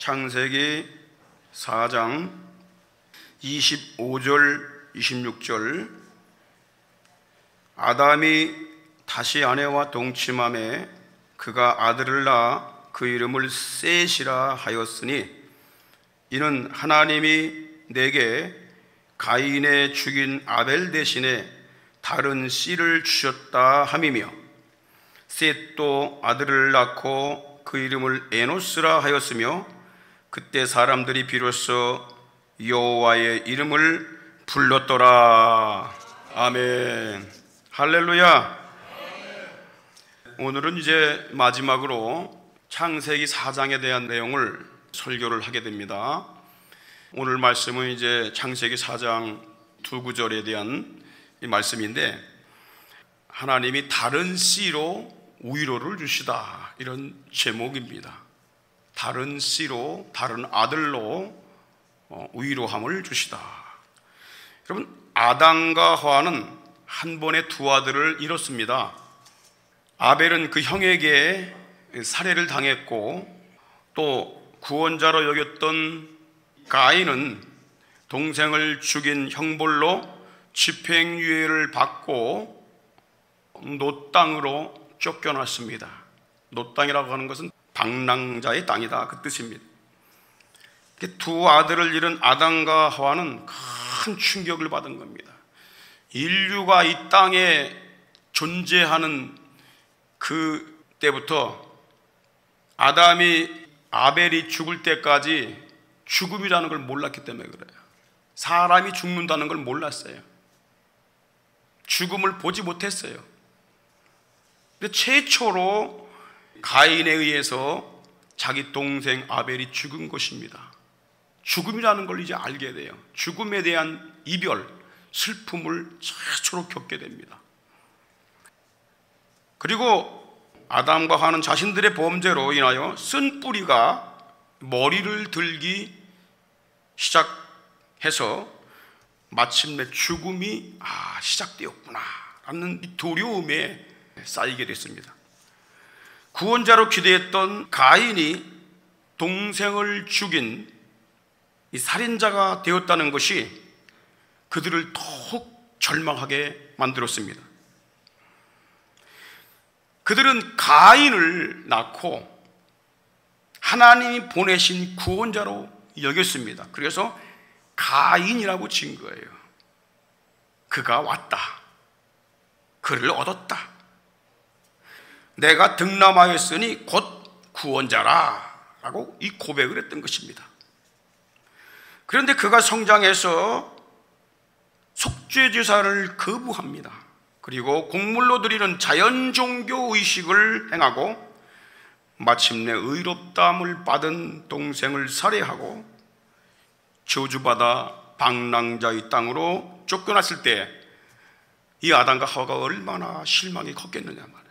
창세기 4장 25절 26절 아담이 다시 아내와 동침함에 그가 아들을 낳아 그 이름을 셋이라 하였으니 이는 하나님이 내게 가인의 죽인 아벨 대신에 다른 씨를 주셨다 함이며 셋도 아들을 낳고 그 이름을 에노스라 하였으며 그때 사람들이 비로소 여호와의 이름을 불렀더라. 아멘. 할렐루야. 오늘은 이제 마지막으로 창세기 4장에 대한 내용을 설교를 하게 됩니다. 오늘 말씀은 이제 창세기 4장 두 구절에 대한 이 말씀인데, 하나님이 다른 씨로 위로를 주시다, 이런 제목입니다. 다른 씨로, 다른 아들로 위로함을 주시다. 여러분, 아담과 하와는 한 번에 두 아들을 잃었습니다. 아벨은 그 형에게 살해를 당했고, 또 구원자로 여겼던 가인은 동생을 죽인 형벌로 집행유예를 받고 노 땅으로 쫓겨났습니다. 노 땅이라고 하는 것은 방랑자의 땅이다, 그 뜻입니다. 두 아들을 잃은 아담과 하와는 큰 충격을 받은 겁니다. 인류가 이 땅에 존재하는 그 때부터 아담이 아벨이 죽을 때까지 죽음이라는 걸 몰랐기 때문에 그래요. 사람이 죽는다는 걸 몰랐어요. 죽음을 보지 못했어요. 근데 최초로 가인에 의해서 자기 동생 아벨이 죽은 것입니다. 죽음이라는 걸 이제 알게 돼요. 죽음에 대한 이별, 슬픔을 최초로 겪게 됩니다. 그리고 아담과 하와는 자신들의 범죄로 인하여 쓴 뿌리가 머리를 들기 시작해서 마침내 죽음이 시작되었구나 라는 두려움에 쌓이게 됐습니다. 구원자로 기대했던 가인이 동생을 죽인 이 살인자가 되었다는 것이 그들을 더욱 절망하게 만들었습니다. 그들은 가인을 낳고 하나님이 보내신 구원자로 여겼습니다. 그래서 가인이라고 지은 거예요. 그가 왔다, 그를 얻었다, 내가 등남하였으니 곧 구원자라 라고 이 고백을 했던 것입니다. 그런데 그가 성장해서 속죄제사를 거부합니다. 그리고 곡물로 드리는 자연종교 의식을 행하고 마침내 의롭다함을 받은 동생을 살해하고 저주받아 방랑자의 땅으로 쫓겨났을 때 이 아담과 하와가 얼마나 실망이 컸겠느냐 말이에요.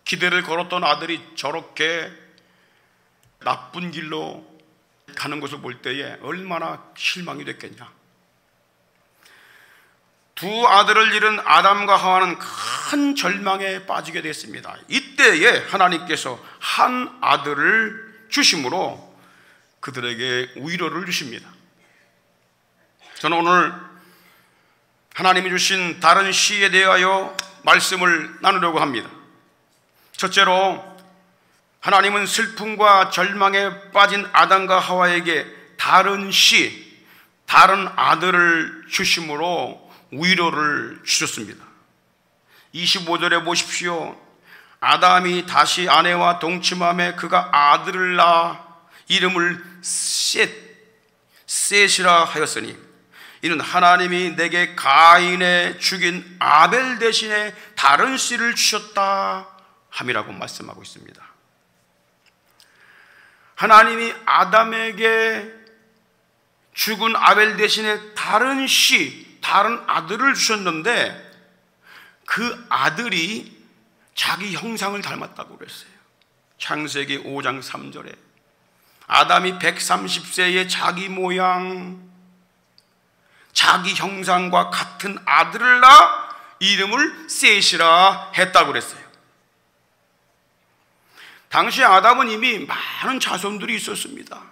기대를 걸었던 아들이 저렇게 나쁜 길로 가는 것을 볼 때에 얼마나 실망이 됐겠냐. 두 아들을 잃은 아담과 하와는 큰 절망에 빠지게 됐습니다. 이때에 하나님께서 한 아들을 주심으로 그들에게 위로를 주십니다. 저는 오늘 하나님이 주신 다른 씨에 대하여 말씀을 나누려고 합니다. 첫째로, 하나님은 슬픔과 절망에 빠진 아담과 하와에게 다른 씨, 다른 아들을 주심으로 위로를 주셨습니다. 25절에 보십시오. 아담이 다시 아내와 동침함에 그가 아들을 낳아 이름을 셋이라 하였으니 이는 하나님이 내게 가인의 죽인 아벨 대신에 다른 씨를 주셨다 함이라고 말씀하고 있습니다. 하나님이 아담에게 죽은 아벨 대신에 다른 씨, 다른 아들을 주셨는데 그 아들이 자기 형상을 닮았다고 그랬어요. 창세기 5장 3절에 아담이 130세의 자기 모양, 자기 형상과 같은 아들을 낳아 이름을 셋이라 했다고 그랬어요. 당시 아담은 이미 많은 자손들이 있었습니다.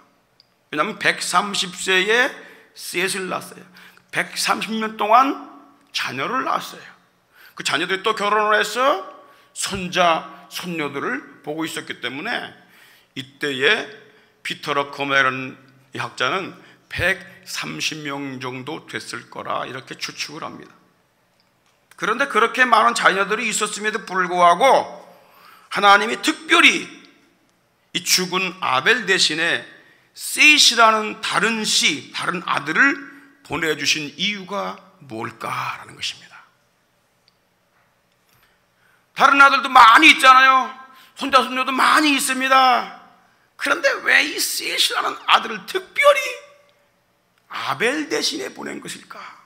왜냐하면 130세에 셋을 낳았어요. 130년 동안 자녀를 낳았어요. 그 자녀들이 또 결혼을 해서 손자, 손녀들을 보고 있었기 때문에 이때에 피터 러커멜이라는 학자는 130명 정도 됐을 거라 이렇게 추측을 합니다. 그런데 그렇게 많은 자녀들이 있었음에도 불구하고 하나님이 특별히 이 죽은 아벨 대신에 셋이라는 다른 아들을 보내주신 이유가 뭘까라는 것입니다. 다른 아들도 많이 있잖아요. 손자 손녀도 많이 있습니다. 그런데 왜 이 셋이라는 아들을 특별히 아벨 대신에 보낸 것일까?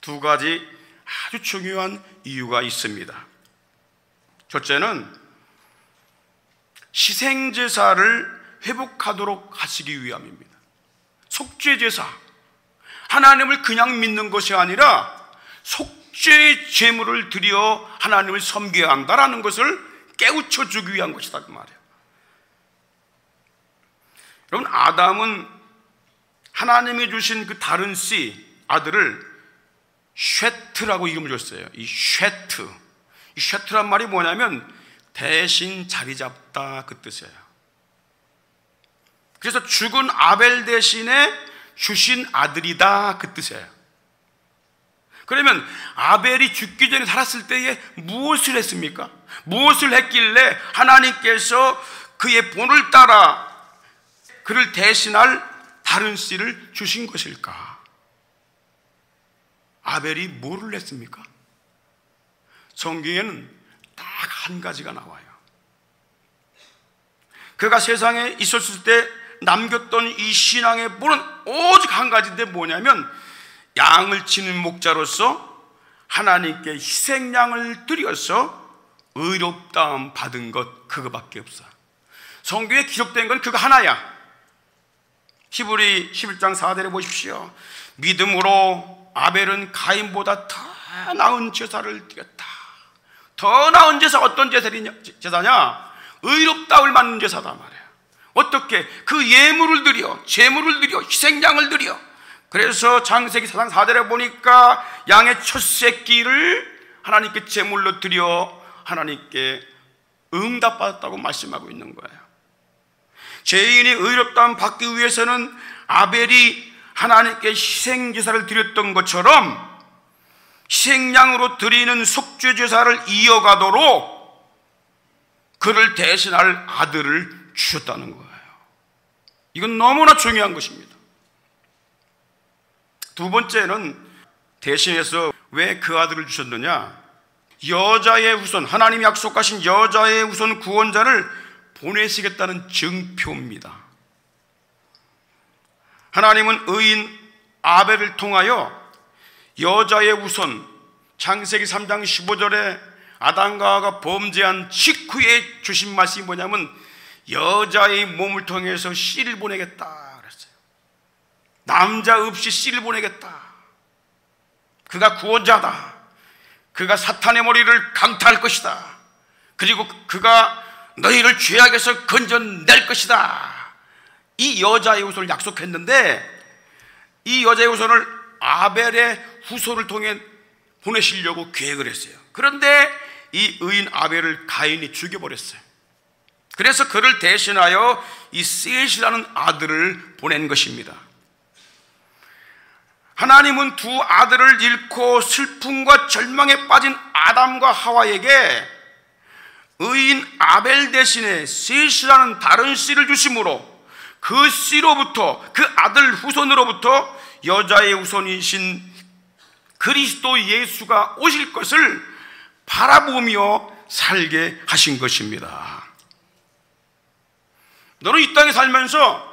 두 가지 아주 중요한 이유가 있습니다. 첫째는 희생제사를 회복하도록 하시기 위함입니다. 속죄제사, 하나님을 그냥 믿는 것이 아니라 속죄의 제물을 드려 하나님을 섬겨야 한다라는 것을 깨우쳐 주기 위한 것이다 그 말이에요. 여러분, 아담은 하나님이 주신 그 다른 씨 아들을 쉐트라고 이름을 줬어요. 이 쉐트란 말이 뭐냐면 대신 자리 잡다 그 뜻이에요. 그래서 죽은 아벨 대신에 주신 아들이다 그 뜻이에요. 그러면 아벨이 죽기 전에 살았을 때에 무엇을 했습니까? 무엇을 했길래 하나님께서 그의 본을 따라 그를 대신할 다른 씨를 주신 것일까? 아벨이 뭐를 했습니까? 성경에는 딱 한 가지가 나와요. 그가 세상에 있었을 때 남겼던 이 신앙의 본은 오직 한 가지인데 뭐냐면 양을 치는 목자로서 하나님께 희생양을 드려서 의롭다함 받은 것 그거밖에 없어. 성경에 기록된 건 그거 하나야. 히브리 11장 4절에 보십시오. 믿음으로 아벨은 가인보다 더 나은 제사를 드렸다. 더 나은 제사 어떤 제사냐? 의롭다함을 받는 제사다 말이야. 어떻게? 그 예물을 드려, 제물을 드려, 희생양을 드려. 그래서 창세기 4장 4절에 보니까 양의 첫 새끼를 하나님께 제물로 드려 하나님께 응답받았다고 말씀하고 있는 거예요. 죄인이 의롭다함 받기 위해서는 아벨이 하나님께 희생제사를 드렸던 것처럼 희생양으로 드리는 속죄제사를 이어가도록 그를 대신할 아들을 주셨다는 거예요. 이건 너무나 중요한 것입니다. 두 번째는 대신해서 왜 그 아들을 주셨느냐? 여자의 후손, 하나님이 약속하신 여자의 후손 구원자를 보내시겠다는 증표입니다. 하나님은 의인 아벨을 통하여 여자의 후손, 창세기 3장 15절에 아담과 하와가 범죄한 직후에 주신 말씀이 뭐냐면 여자의 몸을 통해서 씨를 보내겠다 그랬어요. 남자 없이 씨를 보내겠다. 그가 구원자다. 그가 사탄의 머리를 강타할 것이다. 그리고 그가 너희를 죄악에서 건져낼 것이다. 이 여자의 후손을 약속했는데 이 여자의 후손을 아벨의 후손을 통해 보내시려고 계획을 했어요. 그런데 이 의인 아벨을 가인이 죽여버렸어요. 그래서 그를 대신하여 이 셋이라는 아들을 보낸 것입니다. 하나님은 두 아들을 잃고 슬픔과 절망에 빠진 아담과 하와에게 의인 아벨 대신에 셋이라는 다른 씨를 주심으로 그 씨로부터, 그 아들 후손으로부터 여자의 후손이신 그리스도 예수가 오실 것을 바라보며 살게 하신 것입니다. 너는 이 땅에 살면서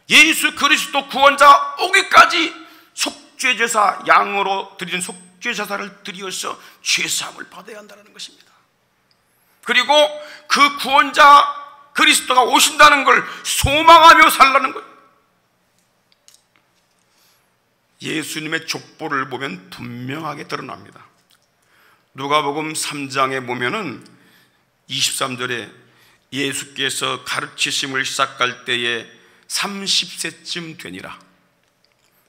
예수 그리스도 구원자 오기까지 속죄제사, 양으로 드리는 속죄제사를 드리어서 죄사함을 받아야 한다는 것입니다. 그리고 그 구원자 그리스도가 오신다는 걸 소망하며 살라는 거예요. 예수님의 족보를 보면 분명하게 드러납니다. 누가복음 3장에 보면은 23절에 예수께서 가르치심을 시작할 때에 30세쯤 되니라.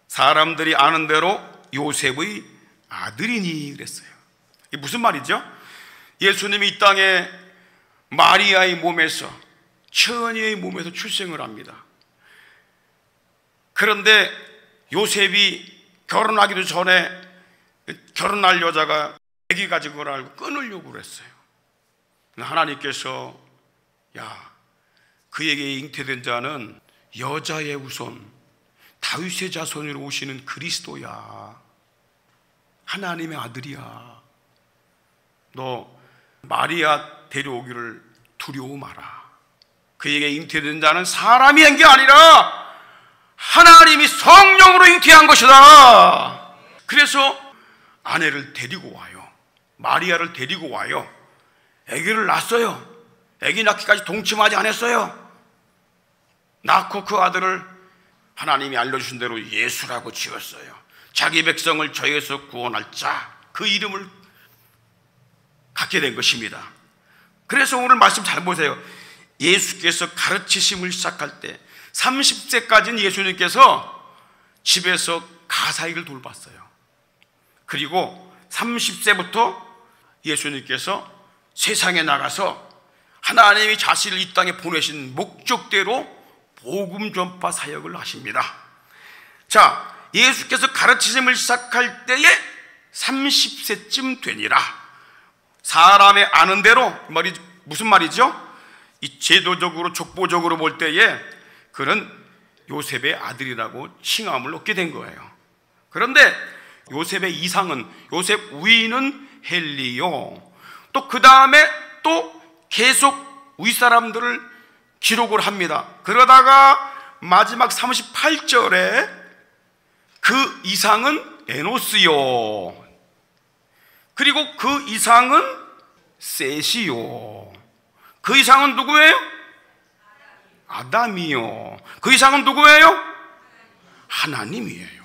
사람들이 아는 대로 요셉의 아들이니 그랬어요. 이게 무슨 말이죠? 예수님이 이 땅에 마리아의 몸에서, 처녀의 몸에서 출생을 합니다. 그런데 요셉이 결혼하기도 전에 결혼할 여자가 아기 가진 걸 알고 끊으려고 그랬어요. 하나님께서 그에게 잉태된 자는 여자의 후손, 다윗의 자손으로 오시는 그리스도야. 하나님의 아들이야. 너 마리아 데려오기를 두려워 마라. 그에게 잉태된 자는 사람이 한 게 아니라 하나님이 성령으로 잉태한 것이다. 그래서 아내를 데리고 와요. 마리아를 데리고 와요. 아기를 낳았어요. 아기 낳기까지 동침하지 않았어요. 낳고 그 아들을 하나님이 알려주신 대로 예수라고 지었어요. 자기 백성을 저에서 구원할 자, 그 이름을 갖게 된 것입니다. 그래서 오늘 말씀 잘 보세요. 예수께서 가르치심을 시작할 때 30세까지는 예수님께서 집에서 가사일을 돌봤어요. 그리고 30세부터 예수님께서 세상에 나가서 하나님이 자신을 이 땅에 보내신 목적대로 복음 전파 사역을 하십니다. 자, 예수께서 가르치심을 시작할 때에 30세쯤 되니라. 사람의 아는 대로, 무슨 말이죠? 이 제도적으로 족보적으로 볼 때에 그는 요셉의 아들이라고 칭함을 얻게 된 거예요. 그런데 요셉의 이상은, 요셉 위는 헬리요, 또 그 다음에 또 계속 윗사람들을 기록을 합니다. 그러다가 마지막 38절에 그 이상은 에노스요, 그리고 그 이상은 셋이요, 그 이상은 누구예요? 아담이요. 그 이상은 누구예요? 하나님이에요.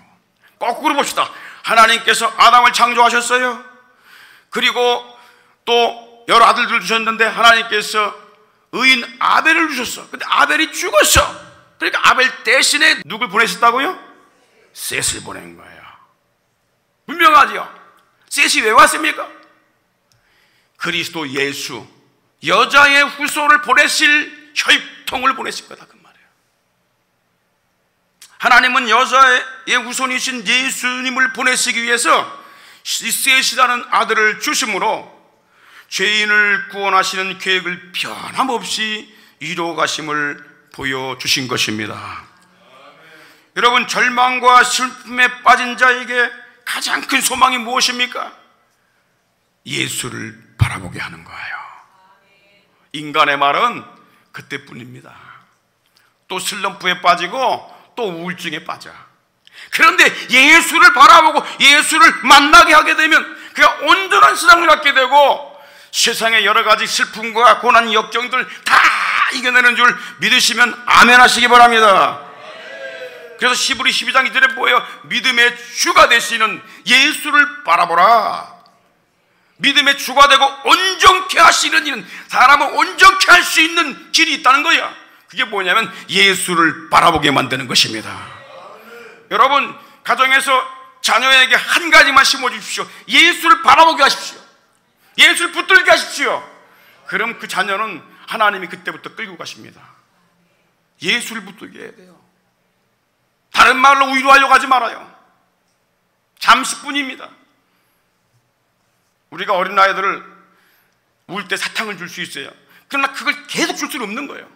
거꾸로 봅시다. 하나님께서 아담을 창조하셨어요. 그리고 또 여러 아들들을 주셨는데 하나님께서 의인 아벨을 주셨어. 근데 아벨이 죽었어. 그러니까 아벨 대신에 누굴 보내셨다고요? 셋을 보낸 거예요. 분명하죠? 셋이 왜 왔습니까? 그리스도 예수, 여자의 후손을 보내실 혈통을 보내실 거다, 그 말이에요. 하나님은 여자의 후손이신 예수님을 보내시기 위해서 셋이라는 아들을 주심으로 죄인을 구원하시는 계획을 변함없이 이루어가심을 보여주신 것입니다. 여러분, 절망과 슬픔에 빠진 자에게 가장 큰 소망이 무엇입니까? 예수를 바라보게 하는 거예요. 인간의 말은 그때뿐입니다. 또 슬럼프에 빠지고 또 우울증에 빠져. 그런데 예수를 바라보고 예수를 만나게 하게 되면 그가 온전한 신앙을 갖게 되고 세상의 여러 가지 슬픔과 고난, 역경들 다 이겨내는 줄 믿으시면 아멘 하시기 바랍니다. 그래서 히브리 12장 2절에 뭐예요? 믿음의 주가 되시는 예수를 바라보라. 믿음의 주가 되고 온전케 하시는 이는 사람을 온전케 할 수 있는 길이 있다는 거예요. 그게 뭐냐면 예수를 바라보게 만드는 것입니다. 여러분, 가정에서 자녀에게 한 가지만 심어주십시오. 예수를 바라보게 하십시오. 예수를 붙들게 하십시오. 그럼 그 자녀는 하나님이 그때부터 끌고 가십니다. 예수를 붙들게 해야 돼요. 다른 말로 위로하려고 하지 말아요. 잠시뿐입니다. 우리가 어린아이들을 울 때 사탕을 줄 수 있어요. 그러나 그걸 계속 줄 수는 없는 거예요.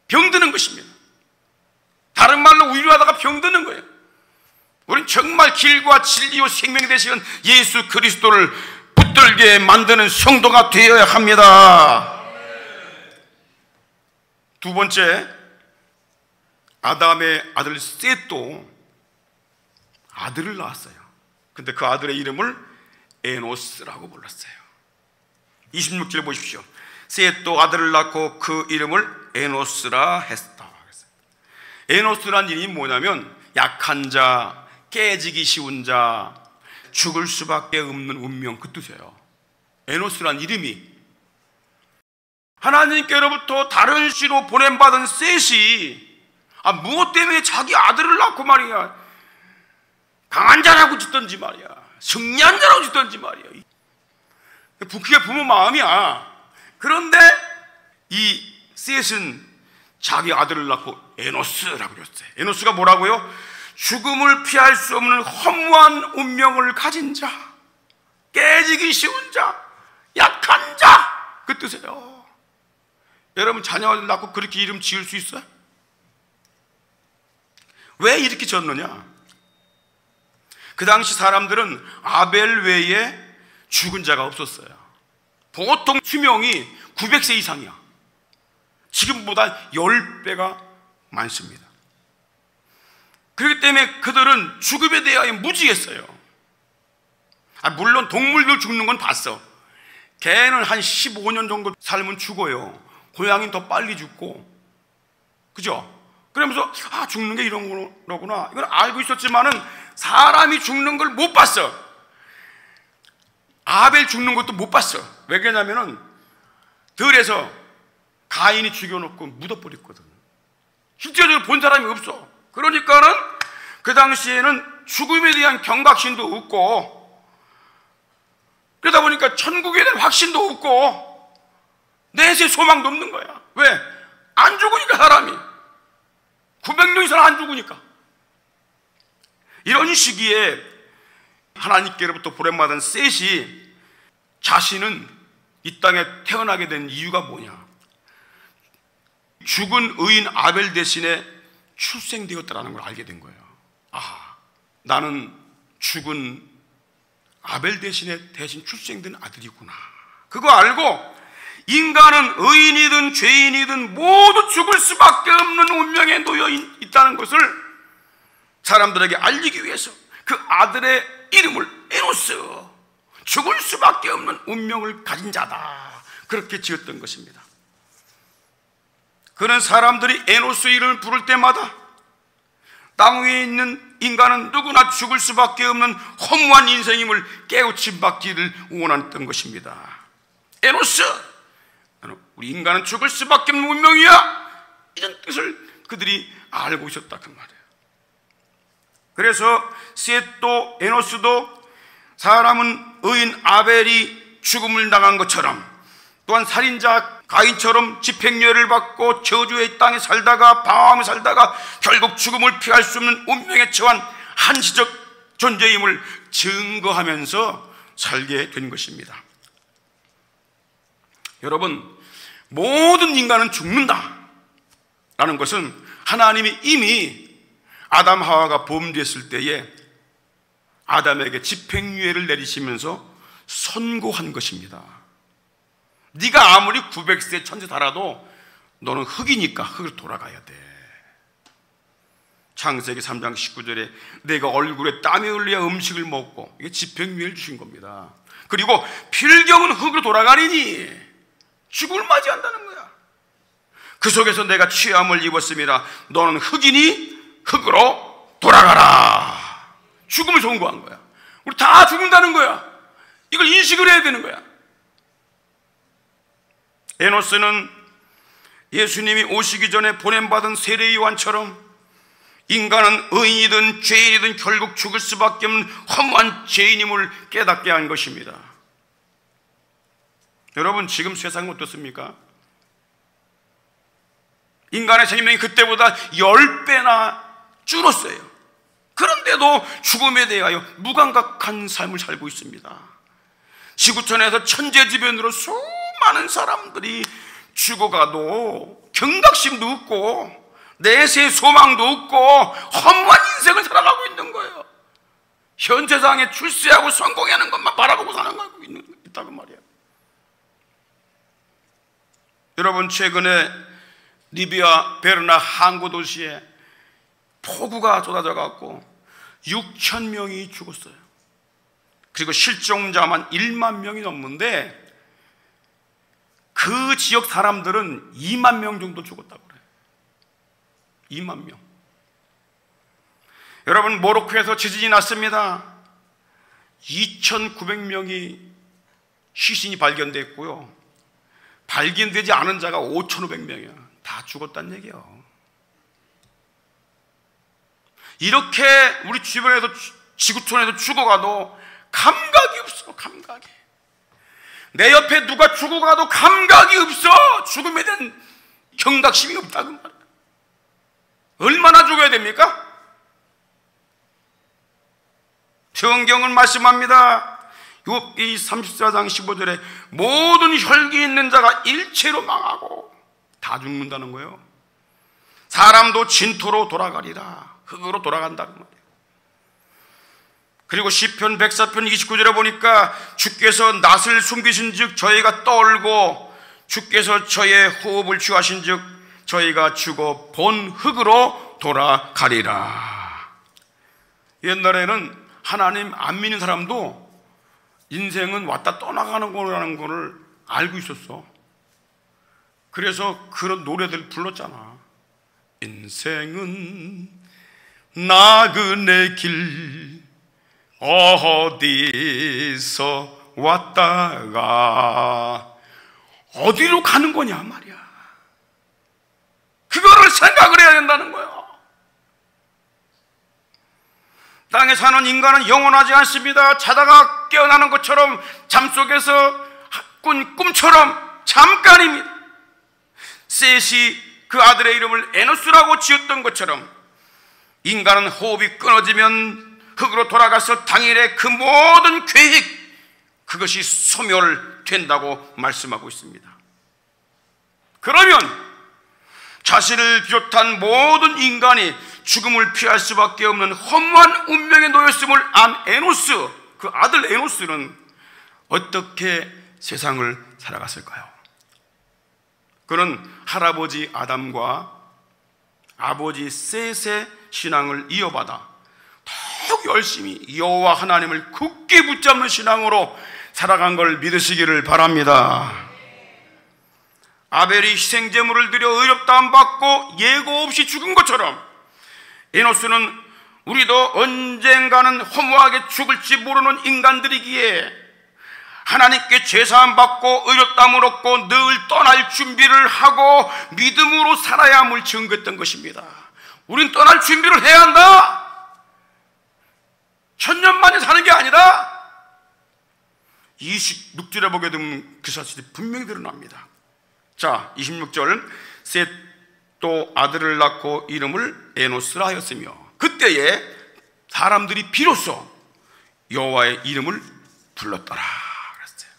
병드는 것입니다. 다른 말로 위로하다가 병드는 거예요. 우리는 정말 길과 진리와 생명이 되시는 예수 그리스도를 붙들게 만드는 성도가 되어야 합니다. 두 번째, 아담의 아들 셋도 아들을 낳았어요. 근데 그 아들의 이름을 에노스라고 불렀어요. 26절 보십시오. 셋도 아들을 낳고 그 이름을 에노스라 했다. 에노스란 이름이 뭐냐면 약한 자, 깨지기 쉬운 자, 죽을 수밖에 없는 운명, 그 뜻이에요. 에노스란 이름이. 하나님께로부터 다른 씨로 보냄받은 셋이 무엇 때문에 자기 아들을 낳고 말이야, 강한 자라고 짓던지 말이야, 승리한 자라고 짓던지 말이야. 그게 부모 마음이야. 그런데 이 셋은 자기 아들을 낳고 에노스라고 줬어요. 에노스가 뭐라고요? 죽음을 피할 수 없는 허무한 운명을 가진 자, 깨지기 쉬운 자, 약한 자, 그 뜻이에요. 여러분 자녀를 낳고 그렇게 이름 지을 수 있어요? 왜 이렇게 지었느냐? 그 당시 사람들은 아벨 외에 죽은 자가 없었어요. 보통 수명이 900세 이상이야. 지금보다 10배가 많습니다. 그렇기 때문에 그들은 죽음에 대하여 무지했어요. 물론 동물들 죽는 건 봤어. 개는 한 15년 정도 살면 죽어요. 고양이는 더 빨리 죽고, 그죠? 그러면서 죽는 게 이런 거구나, 이걸 알고 있었지만은 사람이 죽는 걸 못 봤어. 아벨 죽는 것도 못 봤어. 왜 그러냐면은 들에서 가인이 죽여놓고 묻어버렸거든. 실제로 본 사람이 없어. 그러니까는 그 당시에는 죽음에 대한 경각심도 없고, 그러다 보니까 천국에 대한 확신도 없고, 내세 소망도 없는 거야. 왜? 안 죽으니까, 사람이 900년 이상 안 죽으니까. 이런 시기에 하나님께로부터 보냄받은 셋이 자신은 이 땅에 태어나게 된 이유가 뭐냐? 죽은 의인 아벨 대신에 출생되었다는 걸 알게 된 거예요. 나는 죽은 아벨 대신 출생된 아들이구나. 그거 알고 인간은 의인이든 죄인이든 모두 죽을 수밖에 없는 운명에 놓여 있다는 것을 사람들에게 알리기 위해서 그 아들의 이름을 에노스, 죽을 수밖에 없는 운명을 가진 자다, 그렇게 지었던 것입니다. 그런 사람들이 에노스 이름을 부를 때마다 땅 위에 있는 인간은 누구나 죽을 수밖에 없는 허무한 인생임을 깨우침 받기를 원했던 것입니다. 에노스, 우리 인간은 죽을 수밖에 없는 운명이야, 이런 뜻을 그들이 알고 있었다 그 말이에요. 그래서 셋도 에노스도 사람은 의인 아벨이 죽음을 당한 것처럼, 또한 살인자 가인처럼 집행유예를 받고 저주의 땅에 살다가 방황하며 살다가 결국 죽음을 피할 수 없는 운명에 처한 한시적 존재임을 증거하면서 살게 된 것입니다. 여러분, 모든 인간은 죽는다 라는 것은 하나님이 이미 아담 하와가 범죄했을 때에 아담에게 집행유예를 내리시면서 선고한 것입니다. 네가 아무리 900세 천세 살아도 너는 흙이니까 흙으로 돌아가야 돼. 창세기 3장 19절에 내가 얼굴에 땀이 흘려야 음식을 먹고, 이게 집행유예를 주신 겁니다. 그리고 필경은 흙으로 돌아가리니 죽음을 맞이한다는 거야. 그 속에서 내가 취함을 입었습니다. 너는 흙이니 흙으로 돌아가라. 죽음을 선고한 거야. 우리 다 죽는다는 거야. 이걸 인식을 해야 되는 거야. 에노스는 예수님이 오시기 전에 보냄받은 세례 요한처럼 인간은 의인이든 죄인이든 결국 죽을 수밖에 없는 허무한 죄인임을 깨닫게 한 것입니다. 여러분, 지금 세상은 어떻습니까? 인간의 생명이 그때보다 10배나 줄었어요. 그런데도 죽음에 대하여 무감각한 삶을 살고 있습니다. 지구촌에서 천재지변으로 수많은 사람들이 죽어가도 경각심도 없고 내세 소망도 없고 험한 인생을 살아가고 있는 거예요. 현 세상에 출세하고 성공하는 것만 바라보고 사는 거 있다고 말이에요. 여러분, 최근에 리비아 베르나 항구 도시에 폭우가 쏟아져 갖고 6천 명이 죽었어요. 그리고 실종자만 1만 명이 넘는데 그 지역 사람들은 2만 명 정도 죽었다고 그래요. 2만 명. 여러분, 모로코에서 지진이 났습니다. 2,900명이 시신이 발견됐고요. 발견되지 않은 자가 5,500명이야. 다 죽었다는 얘기예요. 이렇게 우리 주변에서 지구촌에서 죽어가도 감각이 없어. 감각이. 내 옆에 누가 죽어가도 감각이 없어. 죽음에 대한 경각심이 없다 그 말이야. 얼마나 죽어야 됩니까? 성경은 말씀합니다. 욥기 34장 15절에 모든 혈기 있는 자가 일체로 망하고 다 죽는다는 거예요. 사람도 진토로 돌아가리라. 흙으로 돌아간다는 말이에요. 그리고 시편 104편 29절에 보니까 주께서 낯을 숨기신 즉 저희가 떨고 주께서 저의 호흡을 취하신 즉 저희가 죽어 본 흙으로 돌아가리라. 옛날에는 하나님 안 믿는 사람도 인생은 왔다 떠나가는 거라는 거를 알고 있었어. 그래서 그런 노래들 불렀잖아. 인생은 나그네 길 어디서 왔다가 어디로 가는 거냐 말이야. 그거를 생각을 해야 된다는 거예요. 땅에 사는 인간은 영원하지 않습니다. 자다가 깨어나는 것처럼 잠속에서 꾼 꿈처럼 잠깐입니다. 셋이 그 아들의 이름을 에노스라고 지었던 것처럼 인간은 호흡이 끊어지면 흙으로 돌아가서 당일에 그 모든 계획 그것이 소멸된다고 말씀하고 있습니다. 그러면 자신을 비롯한 모든 인간이 죽음을 피할 수밖에 없는 험한 운명에 놓였음을 안 에노스, 그 아들 에노스는 어떻게 세상을 살아갔을까요? 그는 할아버지 아담과 아버지 셋의 신앙을 이어받아 더욱 열심히 여호와 하나님을 굳게 붙잡는 신앙으로 살아간 걸 믿으시기를 바랍니다. 아벨이 희생제물을 드려 의롭다함 받고 예고 없이 죽은 것처럼 에노스는 우리도 언젠가는 허무하게 죽을지 모르는 인간들이기에 하나님께 죄사함 받고 의롭다함을 얻고 늘 떠날 준비를 하고 믿음으로 살아야 함을 증거했던 것입니다. 우린 떠날 준비를 해야 한다. 천년 만에 사는 게 아니라 26절에 보게 되면 그 사실이 분명히 드러납니다. 자, 26절 셋도 아들을 낳고 이름을 에노스라 하였으며 그때에 사람들이 비로소 여호와의 이름을 불렀더라 그랬어요.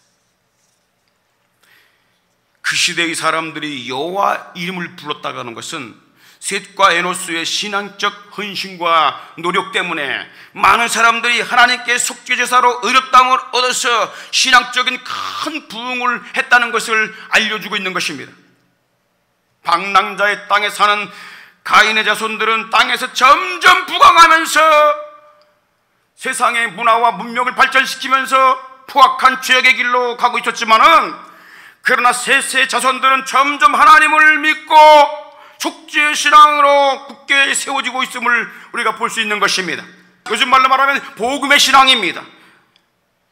그 시대의 사람들이 여호와 이름을 불렀다고 하는 것은 셋과 에노스의 신앙적 헌신과 노력 때문에 많은 사람들이 하나님께 속죄제사로 의롭다함을 얻어서 신앙적인 큰 부흥을 했다는 것을 알려주고 있는 것입니다. 방랑자의 땅에 사는 가인의 자손들은 땅에서 점점 부강하면서 세상의 문화와 문명을 발전시키면서 포악한 죄악의 길로 가고 있었지만은 그러나 셋의 자손들은 점점 하나님을 믿고 속죄 신앙으로 굳게 세워지고 있음을 우리가 볼 수 있는 것입니다. 요즘 말로 말하면 복음의 신앙입니다.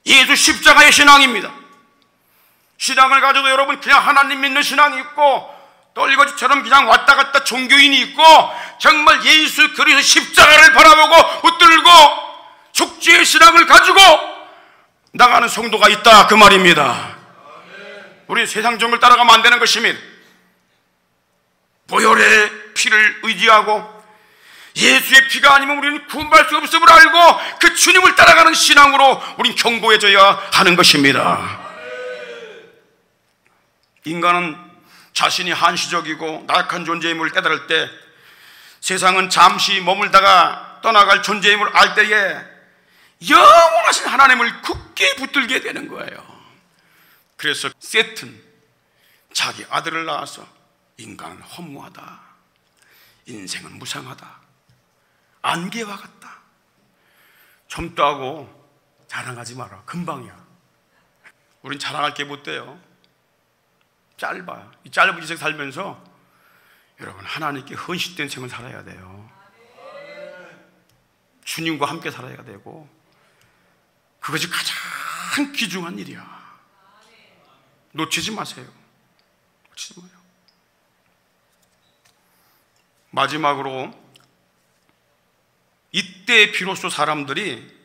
예수 십자가의 신앙입니다. 신앙을 가져도 여러분 그냥 하나님 믿는 신앙이 있고 떨거지처럼 그냥 왔다 갔다 종교인이 있고 정말 예수 그리스도 십자가를 바라보고 붙들고 속죄의 신앙을 가지고 나가는 성도가 있다 그 말입니다. 우리 세상 종을 따라가면 안 되는 것입니다. 보혈의 피를 의지하고 예수의 피가 아니면 우리는 구원받을 수 없음을 알고 그 주님을 따라가는 신앙으로 우린 견고해져야 하는 것입니다. 인간은 자신이 한시적이고 나약한 존재임을 깨달을 때 세상은 잠시 머물다가 떠나갈 존재임을 알 때에 영원하신 하나님을 굳게 붙들게 되는 거예요. 그래서 셋은 자기 아들을 낳아서 인간은 허무하다, 인생은 무상하다, 안개와 같다, 젊다 하고 자랑하지 마라, 금방이야. 우린 자랑할 게 못 돼요. 짧아요. 이 짧은 인생 살면서 여러분 하나님께 헌신된 생을 살아야 돼요. 주님과 함께 살아야 되고 그것이 가장 귀중한 일이야. 놓치지 마세요. 놓치지 마요. 마지막으로 이때 비로소 사람들이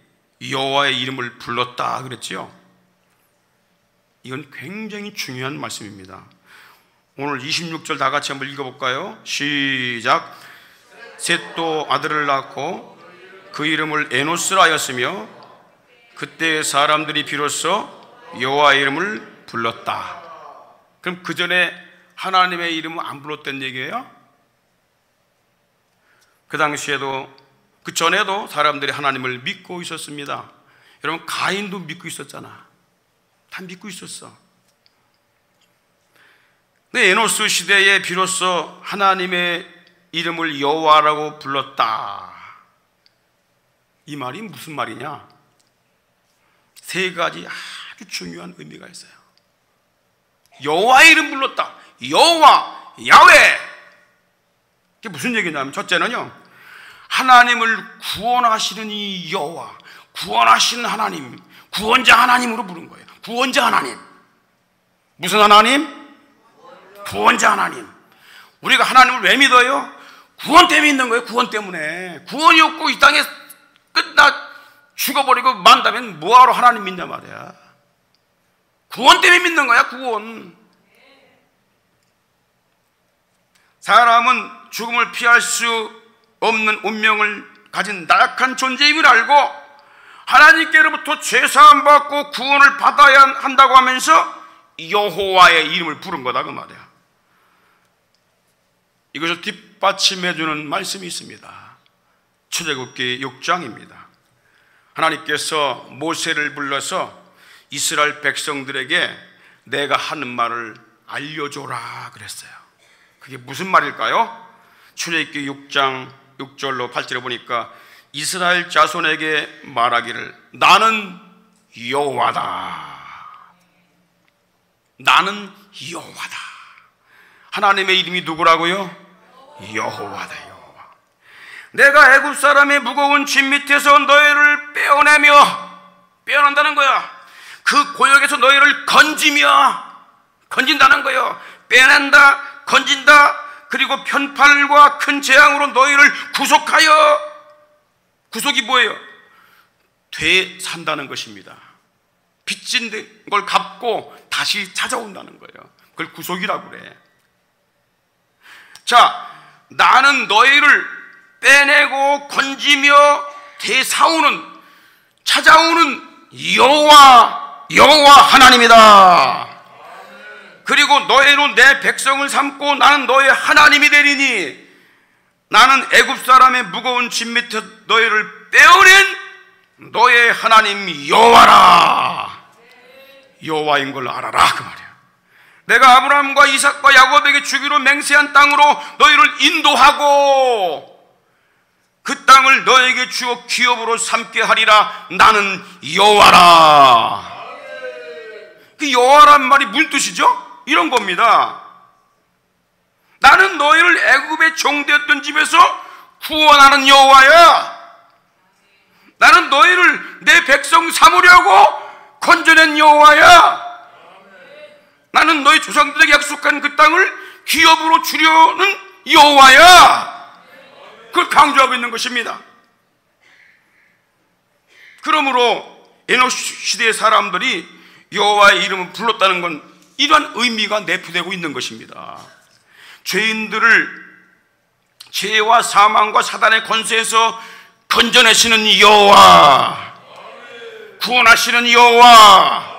여호와의 이름을 불렀다 그랬지요. 이건 굉장히 중요한 말씀입니다. 오늘 26절 다 같이 한번 읽어볼까요? 시작. 셋도 아들을 낳고 그 이름을 에노스라 하였으며 그때 사람들이 비로소 여호와의 이름을 불렀다. 그럼 그 전에 하나님의 이름을 안 불렀던 얘기예요? 그 당시에도, 그 전에도 사람들이 하나님을 믿고 있었습니다. 여러분, 가인도 믿고 있었잖아. 다 믿고 있었어. 근데 에노스 시대에 비로소 하나님의 이름을 여호와라고 불렀다. 이 말이 무슨 말이냐? 세 가지 아주 중요한 의미가 있어요. 여호와의 이름 불렀다. 여호와, 야훼. 이게 무슨 얘기냐면, 첫째는요, 하나님을 구원하시는 이 여호와, 구원하시는 하나님, 구원자 하나님으로 부른 거예요. 구원자 하나님. 무슨 하나님? 구원자 하나님. 우리가 하나님을 왜 믿어요? 구원 때문에 믿는 거예요. 구원 때문에. 구원이 없고 이 땅에 끝나 죽어버리고 만다면 뭐하러 하나님 믿냐 말이야. 구원 때문에 믿는 거야. 구원. 사람은 죽음을 피할 수 없는 운명을 가진 나약한 존재임을 알고 하나님께로부터 죄사함 받고 구원을 받아야 한다고 하면서 여호와의 이름을 부른 거다 그 말이야. 이것을 뒷받침해 주는 말씀이 있습니다. 출애굽기 6장입니다. 하나님께서 모세를 불러서 이스라엘 백성들에게 내가 하는 말을 알려줘라 그랬어요. 그게 무슨 말일까요? 출애굽기 6장 6절로 8절에 보니까 이스라엘 자손에게 말하기를 나는 여호와다. 나는 여호와다. 하나님의 이름이 누구라고요? 여호와다. 여호와. 내가 애굽 사람의 무거운 짐 밑에서 너희를 빼어낸다는 거야. 그 고역에서 너희를 건진다는 거예요. 빼낸다, 건진다. 그리고 편팔과 큰 재앙으로 너희를 구속하여, 구속이 뭐예요? 되산다는 것입니다. 빚진 걸 갚고 다시 찾아온다는 거예요. 그걸 구속이라고 그래. 자, 나는 너희를 빼내고 건지며 되사오는, 찾아오는 여호와 하나님이다. 그리고 너희로 내 백성을 삼고 나는 너의 하나님이 되리니 나는 애굽 사람의 무거운 짐 밑에 너희를 빼어낸 너의 하나님 여호와라. 여호와인 걸 알아라 그 말이야. 내가 아브라함과 이삭과 야곱에게 주기로 맹세한 땅으로 너희를 인도하고 그 땅을 너에게 주어 기업으로 삼게 하리라. 나는 여호와라. 그 여호와란 말이 무슨 뜻이죠? 이런 겁니다. 나는 너희를 애굽에 종되었던 집에서 구원하는 여호와야. 나는 너희를 내 백성 삼으려고 건져낸 여호와야. 나는 너희 조상들에게 약속한 그 땅을 기업으로 주려는 여호와야. 그걸 강조하고 있는 것입니다. 그러므로 에노시 시대의 사람들이 여호와의 이름을 불렀다는 건 이러한 의미가 내포되고 있는 것입니다. 죄인들을 죄와 사망과 사단의 권세에서 건져내시는 여호와, 구원하시는 여호와,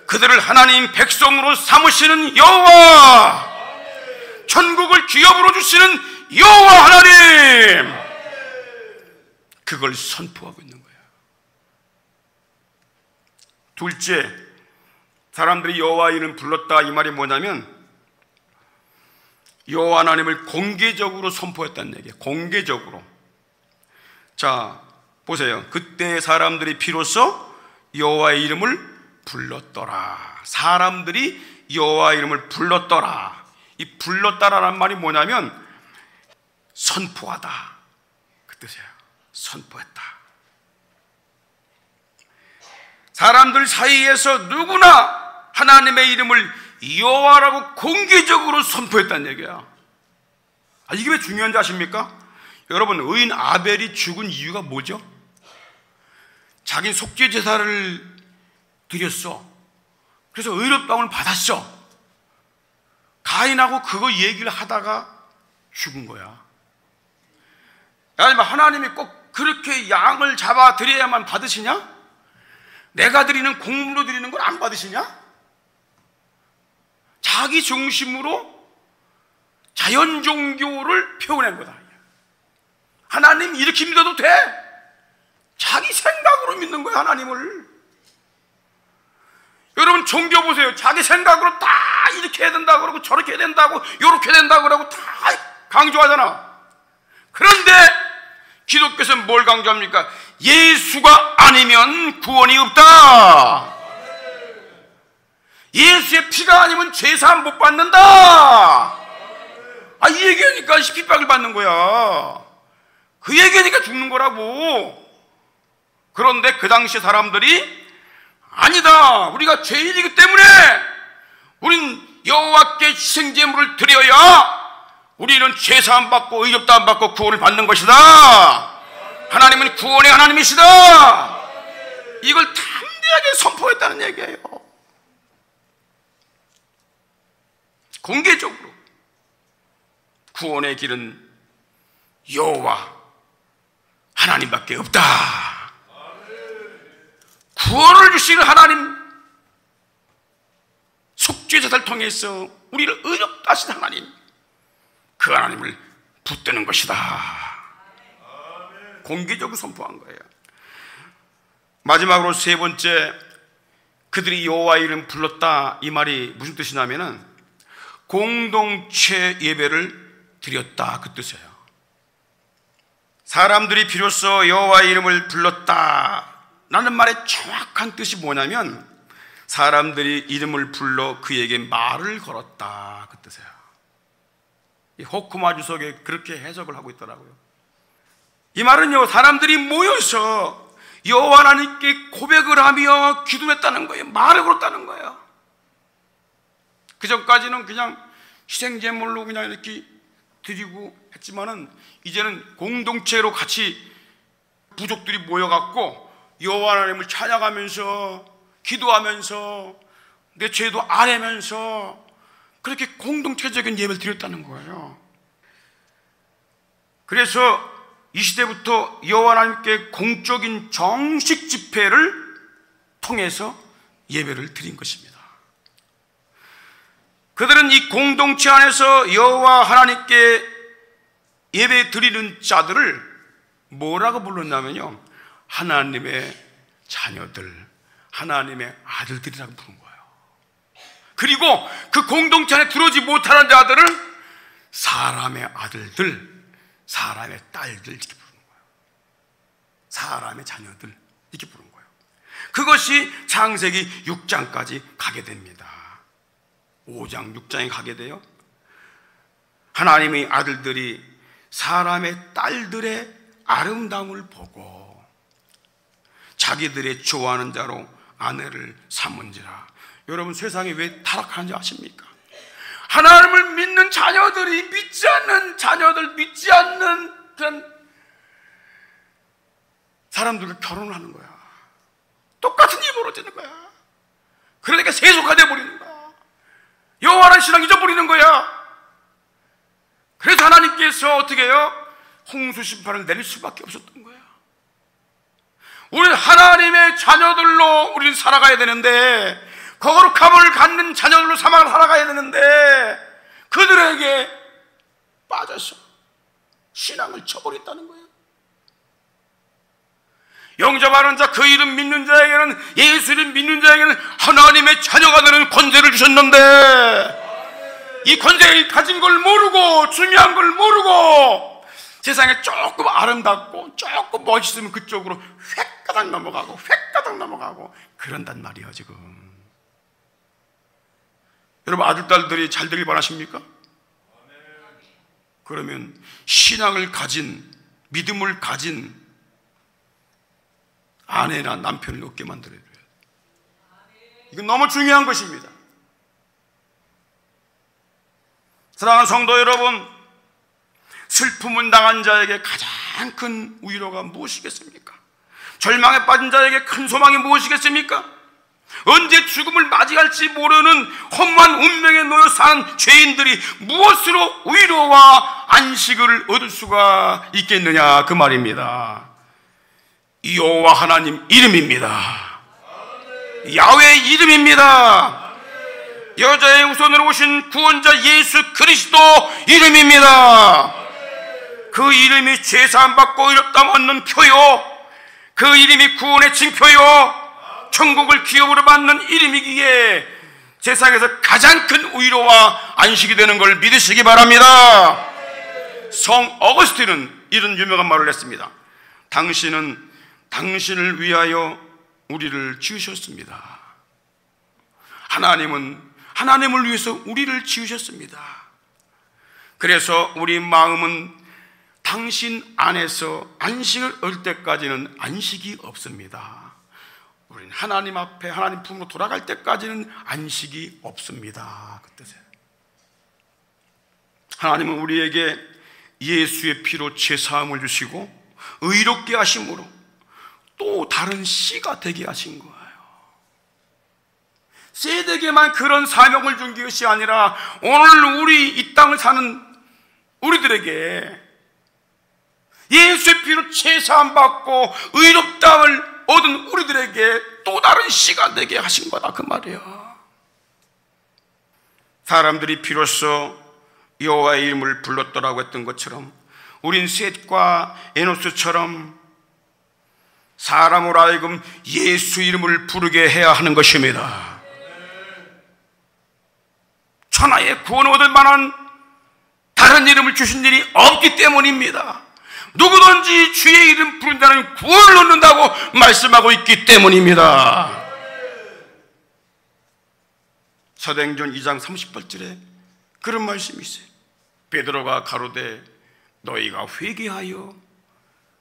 그들을 하나님 백성으로 삼으시는 여호와, 천국을 기업으로 주시는 여호와 하나님, 그걸 선포하고 있는 거예요. 둘째, 사람들이 여호와 이름을 불렀다 이 말이 뭐냐면 여호와 하나님을 공개적으로 선포했다는 얘기예요. 공개적으로. 자, 보세요. 그때 사람들이 비로소 여호와의 이름을 불렀더라. 사람들이 여호와의 이름을 불렀더라. 이 불렀다라는 말이 뭐냐면 선포하다 그 뜻이에요. 선포했다. 사람들 사이에서 누구나 하나님의 이름을 여호와라고 공개적으로 선포했다는 얘기야. 이게 왜 중요한지 아십니까? 여러분, 의인 아벨이 죽은 이유가 뭐죠? 자기는 속죄 제사를 드렸어. 그래서 의롭다움을 받았어. 가인하고 그거 얘기를 하다가 죽은 거야. 하나님이 꼭 그렇게 양을 잡아 드려야만 받으시냐? 내가 드리는 공물로 드리는 걸 안 받으시냐? 자기 중심으로 자연 종교를 표현한 거다. 하나님 이렇게 믿어도 돼? 자기 생각으로 믿는 거야, 하나님을. 여러분, 종교 보세요. 자기 생각으로 다 이렇게 해야 된다고 그러고 저렇게 해야 된다고 요렇게 된다고 그러고 다 강조하잖아. 그런데 기독교에서는 뭘 강조합니까? 예수가 아니면 구원이 없다. 예수의 피가 아니면 죄사함 못 받는다. 이 얘기하니까 핍박을 받는 거야. 그 얘기하니까 죽는 거라고. 그런데 그 당시 사람들이 아니다, 우리가 죄인이기 때문에 우린 여호와께 희생제물을 드려야 우리는 죄사함 받고 의롭다함 받고 구원을 받는 것이다. 하나님은 구원의 하나님이시다. 이걸 담대하게 선포했다는 얘기예요. 공개적으로 구원의 길은 여호와 하나님밖에 없다. 구원을 주시는 하나님, 속죄제사를 통해서 우리를 의롭다 하신 하나님, 그 하나님을 붙드는 것이다. 공개적으로 선포한 거예요. 마지막으로 세 번째, 그들이 여호와 이름 불렀다, 이 말이 무슨 뜻이냐면은 공동체 예배를 드렸다, 그 뜻이에요. 사람들이 비로소 여호와 이름을 불렀다 라는 말의 정확한 뜻이 뭐냐면 사람들이 이름을 불러 그에게 말을 걸었다, 그 뜻이에요. 이 호쿠마 주석에 그렇게 해석을 하고 있더라고요. 이 말은요, 사람들이 모여서 여호와 하나님께 고백을 하며 기도했다는 거예요. 말을 걸었다는 거예요. 그 전까지는 그냥 희생제물로 그냥 이렇게 드리고 했지만은 이제는 공동체로 같이 부족들이 모여갖고 여호와 하나님을 찬양하면서 기도하면서 내 죄도 아뢰면서 그렇게 공동체적인 예배를 드렸다는 거예요. 그래서 이 시대부터 여호와 하나님께 공적인 정식 집회를 통해서 예배를 드린 것입니다. 그들은 이 공동체 안에서 여호와 하나님께 예배 드리는 자들을 뭐라고 불렀냐면요, 하나님의 자녀들, 하나님의 아들들이라고 부른 거예요. 그리고 그 공동체 안에 들어오지 못하는 자들을 사람의 아들들, 사람의 딸들 이렇게 부르는 거예요. 사람의 자녀들 이렇게 부르는 거예요. 그것이 창세기 6장까지 가게 됩니다. 5장, 6장에 가게 돼요. 하나님의 아들들이 사람의 딸들의 아름다움을 보고 자기들의 좋아하는 자로 아내를 삼은지라. 여러분, 세상에 왜 타락하는지 아십니까? 하나님을 믿는 자녀들이 믿지 않는 자녀들, 믿지 않는 그런 사람들을 결혼을 하는 거야. 똑같은 일이 벌어지는 거야. 그러니까 세속화되어 버리는 거야. 여호와라는 신앙 잊어버리는 거야. 그래서 하나님께서 어떻게 해요? 홍수 심판을 내릴 수밖에 없었던 거야. 우리는 하나님의 자녀들로 우리는 살아가야 되는데, 거룩함을 갖는 자녀들로 살아가야 되는데 그들에게 빠져서 신앙을 쳐버렸다는 거예요. 영접하는 자, 그 이름 믿는 자에게는, 예수 이름 믿는 자에게는 하나님의 자녀가 되는 권세를 주셨는데 이 권세를 가진 걸 모르고, 중요한 걸 모르고 세상에 조금 아름답고 조금 멋있으면 그쪽으로 획가닥 넘어가고 획가닥 넘어가고 그런단 말이에요 지금. 여러분, 아들, 딸들이 잘 되길 바라십니까? 그러면 신앙을 가진, 믿음을 가진 아내나 남편을 얻게 만들어야 돼요. 이건 너무 중요한 것입니다. 사랑하는 성도 여러분, 슬픔을 당한 자에게 가장 큰 위로가 무엇이겠습니까? 절망에 빠진 자에게 큰 소망이 무엇이겠습니까? 언제 죽음을 맞이할지 모르는 험한 운명에 놓여 산 죄인들이 무엇으로 위로와 안식을 얻을 수가 있겠느냐, 그 말입니다. 여호와 하나님 이름입니다. 야훼 이름입니다. 여자의 후손으로 오신 구원자 예수 그리스도 이름입니다. 그 이름이 죄사함 받고 의롭다함 얻는 표요, 그 이름이 구원의 징표요, 천국을 기업으로 받는 이름이기에 세상에서 가장 큰 위로와 안식이 되는 걸 믿으시기 바랍니다. 성 어거스틴은 이런 유명한 말을 했습니다. 당신은 당신을 위하여 우리를 지으셨습니다. 하나님은 하나님을 위해서 우리를 지으셨습니다. 그래서 우리 마음은 당신 안에서 안식을 얻을 때까지는 안식이 없습니다. 우리는 하나님 앞에 하나님 품으로 돌아갈 때까지는 안식이 없습니다. 그 뜻이에요. 하나님은 우리에게 예수의 피로 죄사함을 주시고 의롭게 하심으로 또 다른 씨가 되게 하신 거예요. 세대에게만 그런 사명을 준 것이 아니라 오늘 우리 이 땅을 사는 우리들에게 예수의 피로 죄사함 받고 의롭다함을 얻은 우리들에게 또 다른 씨가 되게 하신 거다, 그 말이에요. 사람들이 비로소 여호와의 이름을 불렀더라고 했던 것처럼 우린 셋과 에노스처럼 사람으로 하여금 예수 이름을 부르게 해야 하는 것입니다. 천하에 구원을 얻을 만한 다른 이름을 주신 일이 없기 때문입니다. 누구든지 주의 이름 부른다는 구원을 얻는다고 말씀하고 있기 때문입니다. 사도행전 2장 38절에 그런 말씀이 있어요. 베드로가 가로되 너희가 회개하여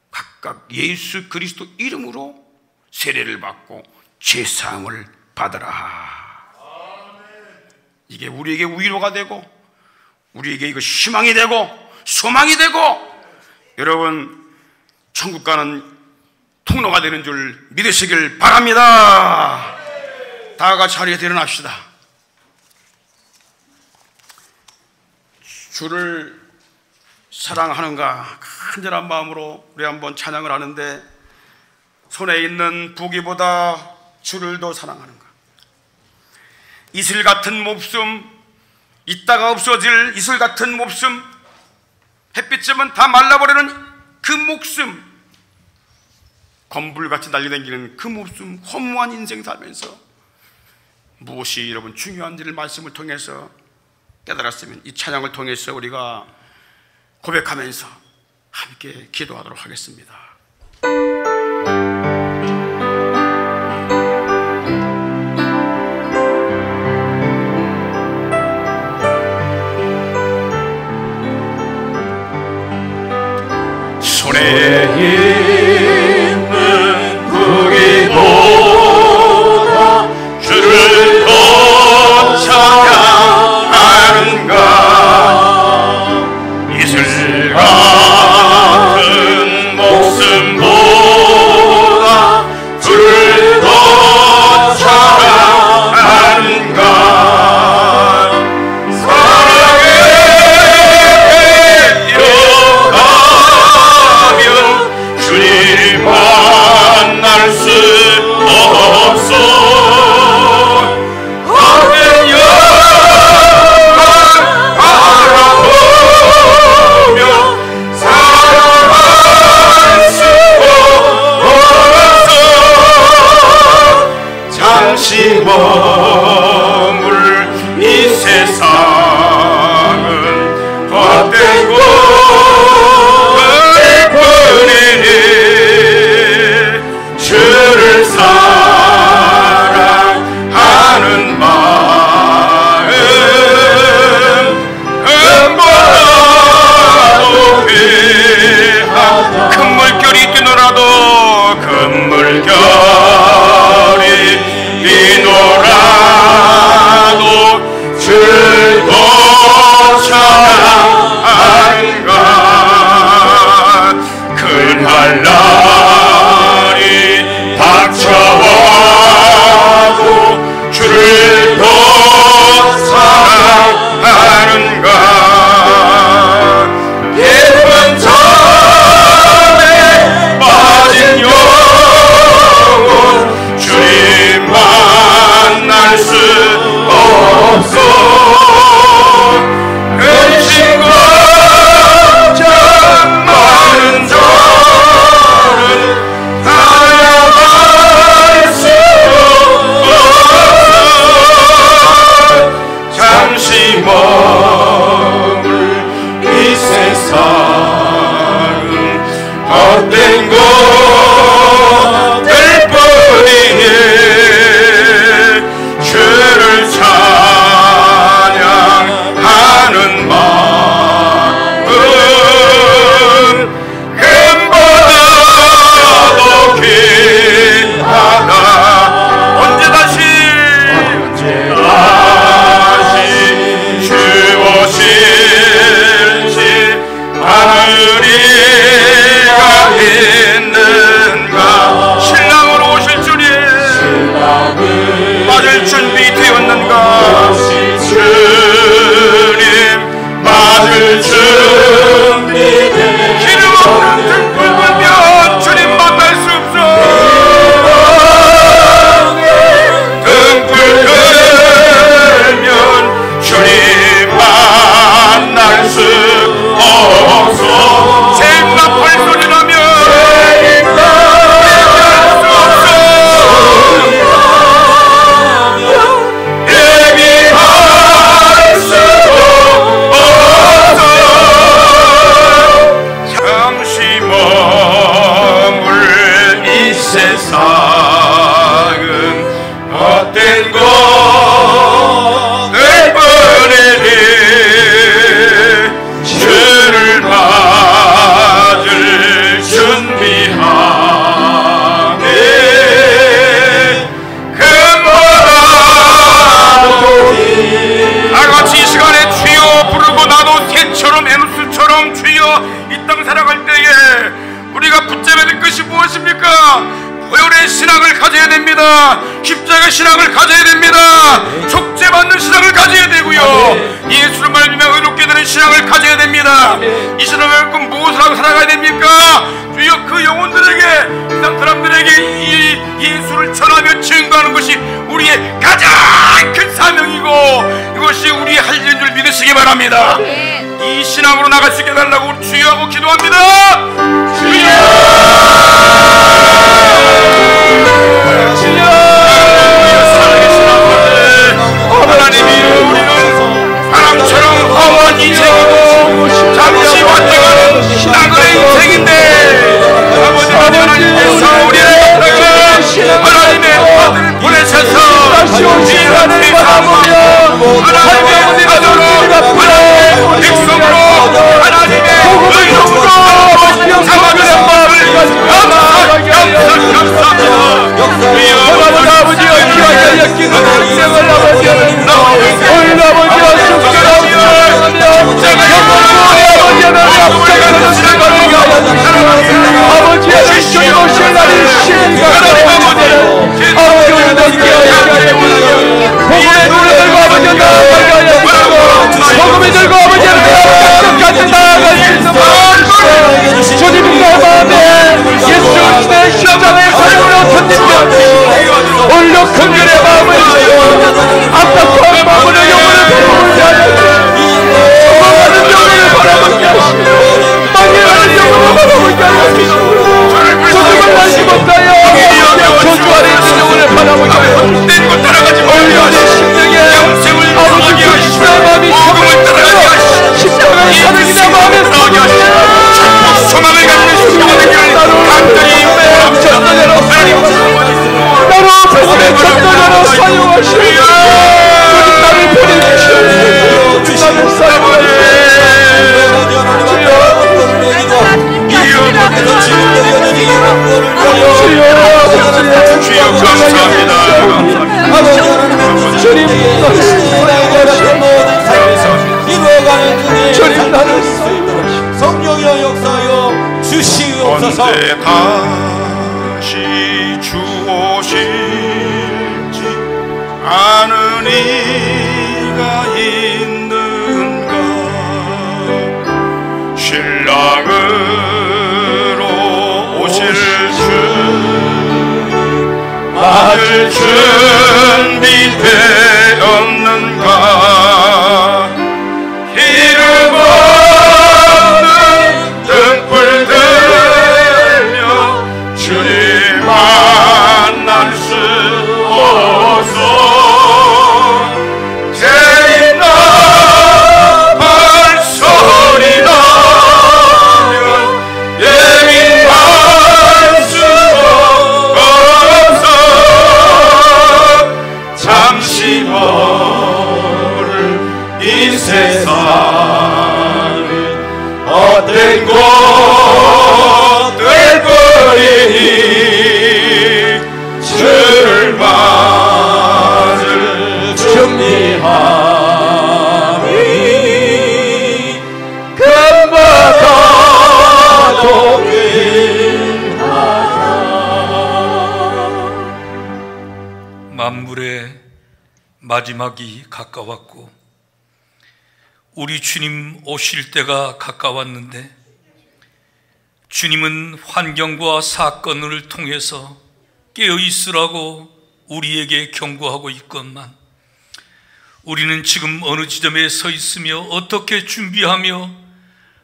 각각 예수 그리스도 이름으로 세례를 받고 죄사함을 받으라. 이게 우리에게 위로가 되고 우리에게 이거 희망이 되고 소망이 되고 여러분 천국 가는 통로가 되는 줄 믿으시길 바랍니다. 다 같이 자리에 일어납시다. 주를 사랑하는가 간절한 마음으로 우리 한번 찬양을 하는데, 손에 있는 부귀보다 주를 더 사랑하는가. 이슬 같은 목숨, 있다가 없어질 이슬 같은 목숨, 햇빛쯤은 다 말라버리는 그 목숨, 건불같이 날려다니는 그 목숨, 허무한 인생 살면서 무엇이 여러분 중요한지를 말씀을 통해서 깨달았으면 이 찬양을 통해서 우리가 고백하면서 함께 기도하도록 하겠습니다. 손에 있는 부귀보다 주를 더 찬양하는가. 이슬 같은 목숨보다 주를 더 찬양하는가. 사랑에 주님 끝날 날이 닥쳐와도 주를 더 사랑하는가. 깊은 잠에 빠진 영혼 주님 만날 수 없어. 근심과 참 많은 저는 살아갈 수 없어. 잠시 머물 이 세상은 헛된 것들 뿐이니 주를 찬양하는 마음 금보다 더 귀하다. 언제 다시 주오실지 하늘이가 있는가. 신랑으로 오실 주님 맞을 준비 되었는가. 주님 맞을 준비 기름 없는 등불 불면 주님 만날 수 없어. 등불 끄면 주님 만날 수 없어. 새입나 벌소리 나면 만날 수 없어. 예비할 수도 없어. 잠시 머물 이 세상은 헛된 것들 뿐이니 주를 맞을 준비하네. 금보다도 다같이 이 시간에 주여 부르고 나도 새처럼 에노스처럼 주여 이 땅 살아갈 때에 우리가 붙잡아야 될 것이 무엇입니까? 보혈의 신앙을 가져야 됩니다. 십자가 신앙을 가져야 됩니다. 속죄받는 신앙을 가져야 되고요. 예수를 말미암아 의롭게 되는 신앙을 가져야 됩니다. 이 신앙을 꼭 무엇을 하고 살아가야 됩니까? 주여 그 영혼들에게, 이 땅 사람들에게 이 예수를 전하며 증거하는 것이 우리의 가장 큰 사명이고 이것이 우리의 할 일인 줄 믿으시기 바랍니다. 이 신앙으로 나갈 수 있게 해달라고 우리 주여하고 기도합니다. 주여! 하나님이 우리는 바람처럼 험한 인생이고 잠시 왔다가는 나그네 인생인데 아버지 하나님께서 우리의 하나님의 아들을 보내셔서 우리를 대사하며 하나님의 아들로 하나님의 백성으로 하나님의 의롭고 삼아주신 마음을 감사합니다. 주여 아버지여 귀하게 여기는 인생을 아버지여 오늘 아버지여 축제하옵소서. 아버지의 주님 오실 날이 시간이 아버지 우리도 귀하게 복음의 눈을 들고 아버지여 나아가게 하여 주시고 복음이 들고 아버지여 끝까지 나아갈 수 있는 마음을 주님의 마음에 예수 그리스도의 십자가의 사랑으로 견디며 올려 긍휼의 마음을 주시고 안타까운 마음으로 영혼을 배우게 하여 죽어가는 영혼을 바라보게 하시고 망해가는 영혼을 바라보게 하여 주시고 조금은 다시 못하여 조주아래 있는 영혼을 바라보게 하여 올려 내 심령에 아버지 그리스도의 마음이 십자가의 사랑이나 마음에 소망을 갖는 십자가의 간절히 전도자로 나로 복음의 전도자로 사용하시고 주님 나를 보내주시오. 나를 사용하시오. 주여 감사합니다. 주님 주님 나를 사용하시오. 성령이여 역사하여 주시옵소서. 주옵소서. 언제 다시 주 오실지 아는 이가 있는가. 신랑으로 오실 주 맞을 준비되었는가. 기름 없는 등불 들며 주님 만날 수 없어. 재림나 발소리 나면 예민 잠시 멀은 이 세상은 헛된 곳 될 거니 주를 맞을 준비하니 금마다 동일하다. 만물의 마지막이 가까웠고 우리 주님 오실 때가 가까웠는데 주님은 환경과 사건을 통해서 깨어있으라고 우리에게 경고하고 있건만 우리는 지금 어느 지점에 서 있으며 어떻게 준비하며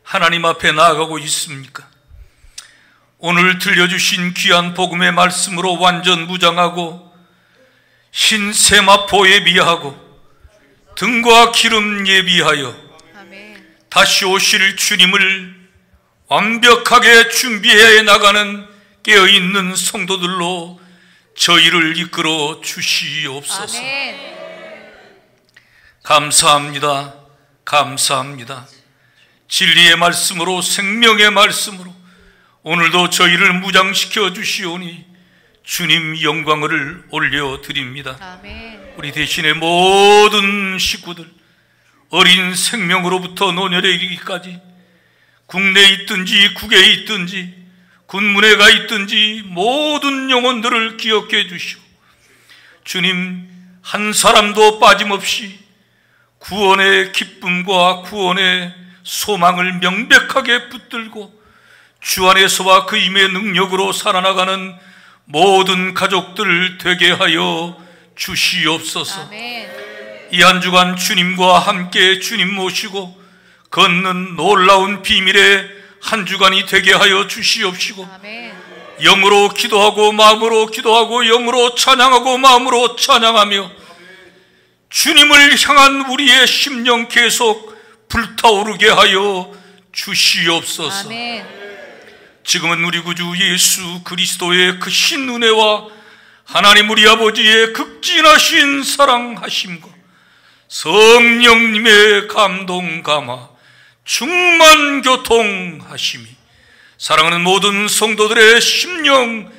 하나님 앞에 나아가고 있습니까? 오늘 들려주신 귀한 복음의 말씀으로 완전 무장하고 흰세마포 예비하고 등과 기름 예비하여 다시 오실 주님을 완벽하게 준비해 나가는 깨어있는 성도들로 저희를 이끌어 주시옵소서. 아멘. 감사합니다. 감사합니다. 진리의 말씀으로 생명의 말씀으로 오늘도 저희를 무장시켜 주시오니 주님 영광을 올려드립니다. 아멘. 우리 대신에 모든 식구들 어린 생명으로부터 노년에 이르기까지 국내에 있든지 국외에 있든지 군문에 가 있든지 모든 영혼들을 기억해 주시고 주님 한 사람도 빠짐없이 구원의 기쁨과 구원의 소망을 명백하게 붙들고 주 안에서와 그 임의 능력으로 살아나가는 모든 가족들 되게 하여 주시옵소서. 아멘. 이 한 주간 주님과 함께 주님 모시고 걷는 놀라운 비밀의 한 주간이 되게 하여 주시옵시고 아멘. 영으로 기도하고 마음으로 기도하고 영으로 찬양하고 마음으로 찬양하며 주님을 향한 우리의 심령 계속 불타오르게 하여 주시옵소서. 아멘. 지금은 우리 구주 예수 그리스도의 그 신은혜와 하나님 우리 아버지의 극진하신 사랑하심과 성령님의 감동 감화 충만 교통하심이 사랑하는 모든 성도들의 심령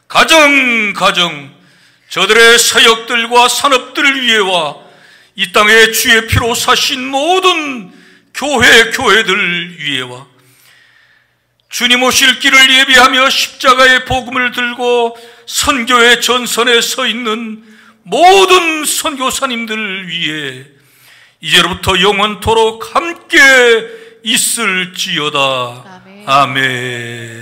가정 저들의 사역들과 산업들을 위해와 이 땅에 주의 피로 사신 모든 교회들 위해와 주님 오실 길을 예비하며 십자가의 복음을 들고 선교의 전선에 서 있는 모든 선교사님들 위해 이제로부터 영원토록 함께 있을지어다. 아멘. 아멘.